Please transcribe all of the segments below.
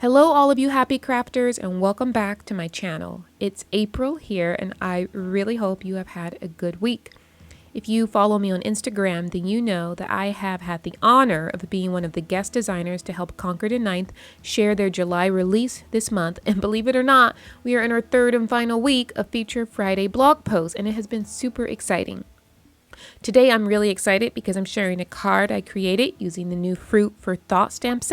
Hello all of you happy crafters and welcome back to my channel. It's April here and I really hope you have had a good week. If you follow me on Instagram, then you know that I have had the honor of being one of the guest designers to help Concord and Ninth share their July release this month. And believe it or not, we are in our third and final week of Feature Friday blog posts and it has been super exciting. Today I'm really excited because I'm sharing a card I created using the new Fruit for Thought stamp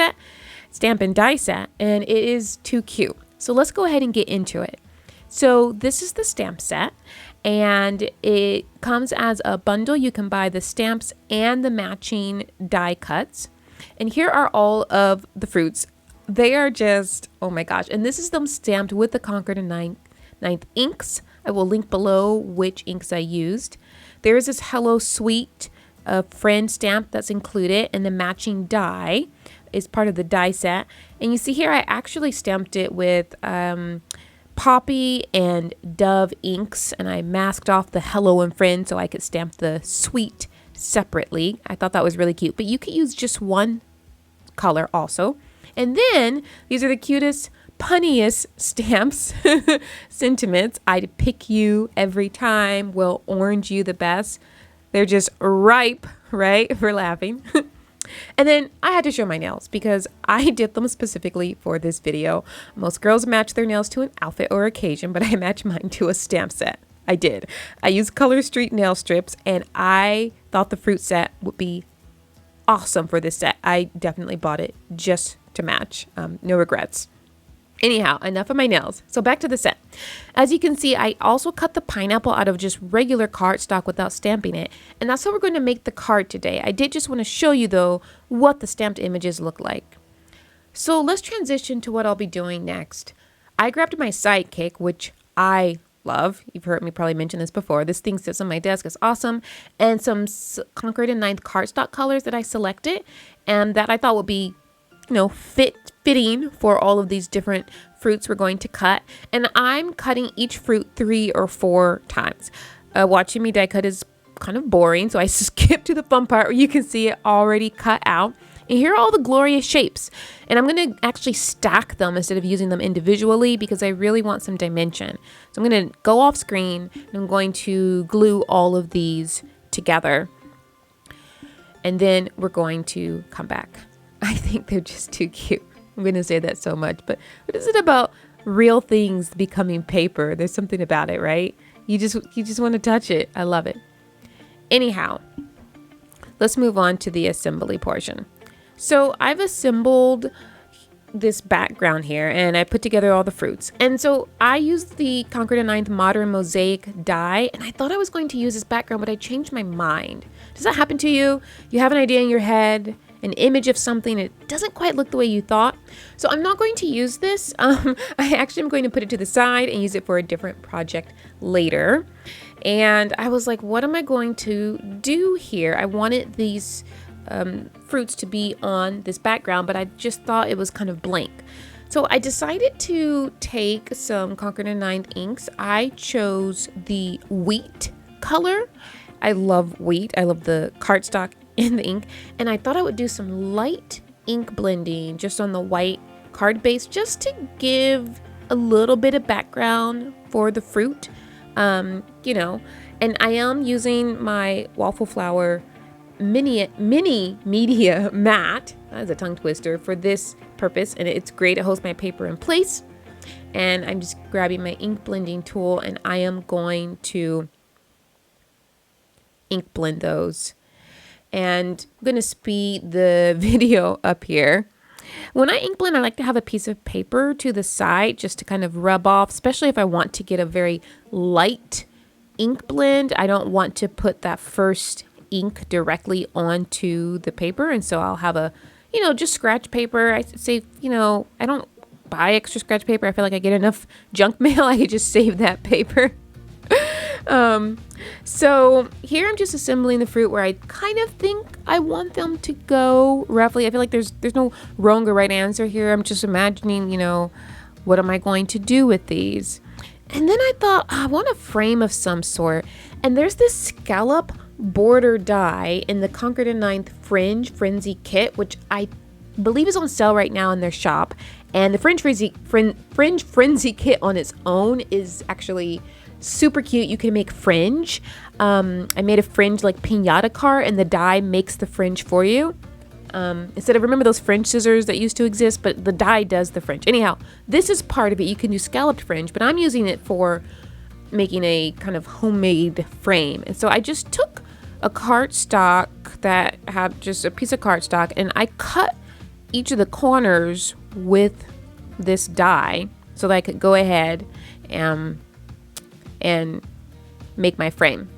and die set, and it is too cute. So let's go ahead and get into it. So this is the stamp set and it comes as a bundle. You can buy the stamps and the matching die cuts. And here are all of the fruits. They are just, oh my gosh. And this is them stamped with the Concord and Ninth inks. I will link below which inks I used. There is this Hello Sweet friend stamp that's included, and the matching die is part of the die set. And you see here I actually stamped it with Poppy and Dove inks, and I masked off the Hello and Friend so I could stamp the Sweet separately. I thought that was really cute, but you could use just one color also. And then these are the cutest, punniest stamps, sentiments. I'd pick you every time, will orange you the best. They're just ripe, right, for laughing. And then I had to show my nails because I did them specifically for this video. Most girls match their nails to an outfit or occasion, but I matched mine to a stamp set. I did. I used Color Street nail strips, and I thought the fruit set would be awesome for this set. I definitely bought it just to match. No regrets. Anyhow, enough of my nails. So back to the set. As you can see, I also cut the pineapple out of just regular cardstock without stamping it. And that's how we're going to make the card today. I did just want to show you though what the stamped images look like. So let's transition to what I'll be doing next. I grabbed my sidekick, which I love. You've heard me probably mention this before. This thing sits on my desk. It's awesome. And some Concord and Ninth cardstock colors that I selected and that I thought would be fitting for all of these different fruits we're going to cut. And I'm cutting each fruit 3 or 4 times. Watching me die cut is kind of boring, so I skip to the fun part where you can see it already cut out. And here are all the glorious shapes. And I'm going to actually stack them instead of using them individually because I really want some dimension. So I'm going to go off screen and I'm going to glue all of these together. And then we're going to come back. I think they're just too cute. I'm going to say that so much, but what is it about real things becoming paper? There's something about it, right? You just want to touch it. I love it. Anyhow, let's move on to the assembly portion. So I've assembled this background here and I put together all the fruits. And so I used the Concord and Ninth Modern Mosaic die and I thought I was going to use this background, but I changed my mind. Does that happen to you? You have an idea in your head, an image of something, it doesn't quite look the way you thought. So I'm not going to use this. I actually am going to put it to the side and use it for a different project later. And I was like, what am I going to do here? I wanted these fruits to be on this background, but I just thought it was kind of blank. So I decided to take some Concord and Ninth inks. I chose the wheat color. I love wheat. I love the cardstock in the ink, and I thought I would do some light ink blending just on the white card base just to give a little bit of background for the fruit, and I am using my waffle flower mini media mat. That is a tongue twister for this purpose, and it's great. It holds my paper in place, and I'm just grabbing my ink blending tool and I am going to ink blend those. And I'm going to speed the video up here. When I ink blend, I like to have a piece of paper to the side just to kind of rub off, especially if I want to get a very light ink blend. I don't want to put that first ink directly onto the paper. And so I'll have a, just scratch paper. I say, I don't buy extra scratch paper. I feel like I get enough junk mail. I could just save that paper. So here I'm just assembling the fruit where I kind of think I want them to go roughly. I feel like there's no wrong or right answer here. I'm just imagining, what am I going to do with these? And then I thought, I want a frame of some sort. And there's this scallop border die in the Concord and Ninth Fringe Frenzy kit, which I believe is on sale right now in their shop. And the Fringe Frenzy kit on its own is actually super cute. You can make fringe. I made a fringe like piñata cart, and the die makes the fringe for you. Instead of, remember those fringe scissors that used to exist, but the die does the fringe. Anyhow, this is part of it. You can do scalloped fringe, but I'm using it for making a kind of homemade frame. And so I just took a cardstock that had just a piece of cardstock, and I cut each of the corners with this die so that I could go ahead and make my frame.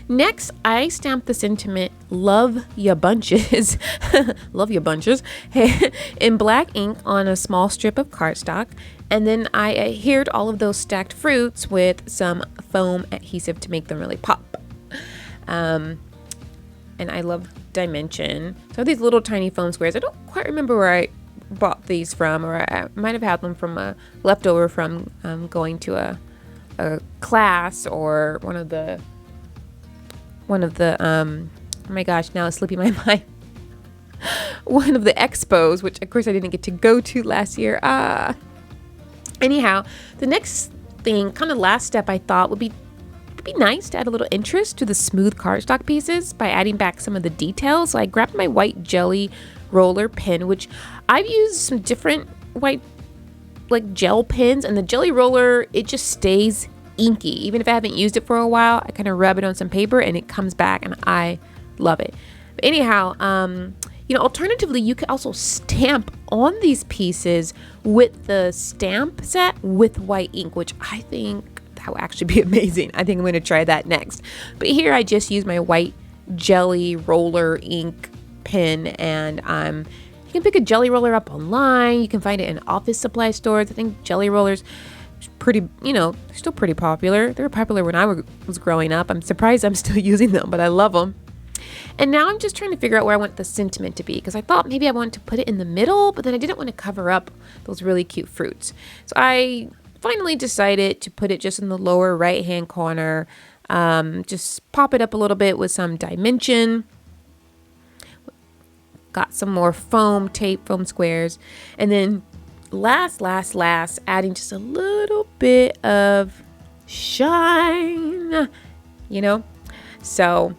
Next, I stamped the sentiment "Love Ya Bunches," love ya bunches, in black ink on a small strip of cardstock, and then I adhered all of those stacked fruits with some foam adhesive to make them really pop. And I love dimension. So these little tiny foam squares. I don't quite remember where I bought these from, or I might have had them from a leftover from going to a class, or one of the oh my gosh, now it's slipping my mind. One of the expos, which of course I didn't get to go to last year. Anyhow, the next thing, kind of last step, I thought would be nice to add a little interest to the smooth cardstock pieces by adding back some of the details. So I grabbed my white jelly roller pen, which I've used some different white like gel pens, and the jelly roller, it just stays inky. Even if I haven't used it for a while, I kind of rub it on some paper and it comes back, and I love it. But anyhow, alternatively, you could also stamp on these pieces with the stamp set with white ink, which I think that will actually be amazing. I think I'm going to try that next. But here I just use my white jelly roller ink pen, and you can pick a jelly roller up online. You can find it in office supply stores. I think jelly rollers pretty, they're still pretty popular. They were popular when I was growing up. I'm surprised I'm still using them, but I love them. And now I'm just trying to figure out where I want the sentiment to be, because I thought maybe I wanted to put it in the middle, but then I didn't want to cover up those really cute fruits. So I finally decided to put it just in the lower right hand corner. Just pop it up a little bit with some dimension. Got some more foam tape, foam squares, and then last, adding just a little bit of shine, So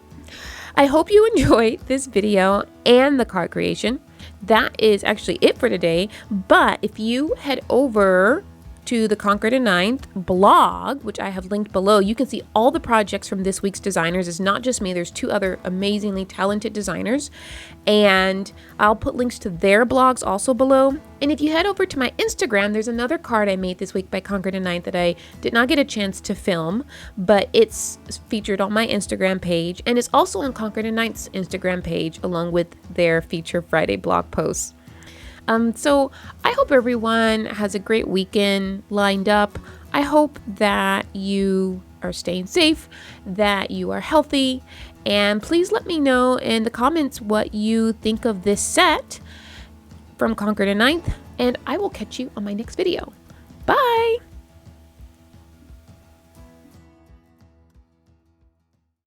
I hope you enjoyed this video and the card creation. That is actually it for today. But if you head over to the Concord and 9th blog, which I have linked below, you can see all the projects from this week's designers. It's not just me. There's 2 other amazingly talented designers, and I'll put links to their blogs also below. And if you head over to my Instagram, there's another card I made this week by Concord and 9th that I did not get a chance to film, but it's featured on my Instagram page, and it's also on Concord and 9th's Instagram page along with their Feature Friday blog posts. So I hope everyone has a great weekend lined up. I hope that you are staying safe, that you are healthy, and please let me know in the comments what you think of this set from Concord and 9th, and I will catch you on my next video. Bye!